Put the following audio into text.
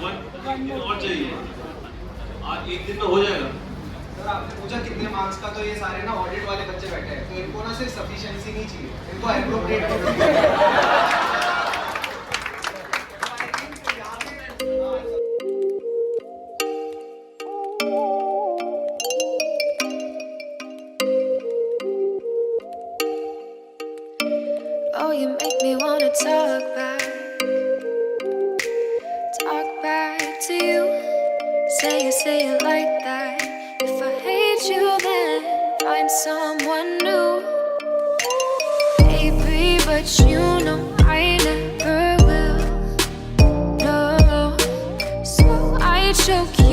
एक दिन और चाहिए। आज एक दिन में हो जाएगा। सर आपने पूछा कितने मार्क्स का, तो ये सारे ना ऑडिट वाले बच्चे बैठे हैं, तो इनको ना सिर्फ सफिशिएंसी नहीं चाहिए, इनको appropriate Oh, you make me wanna talk back to you. Say it like that. If I hate you, then find someone new. Baby, but you know I never will. No, so I choke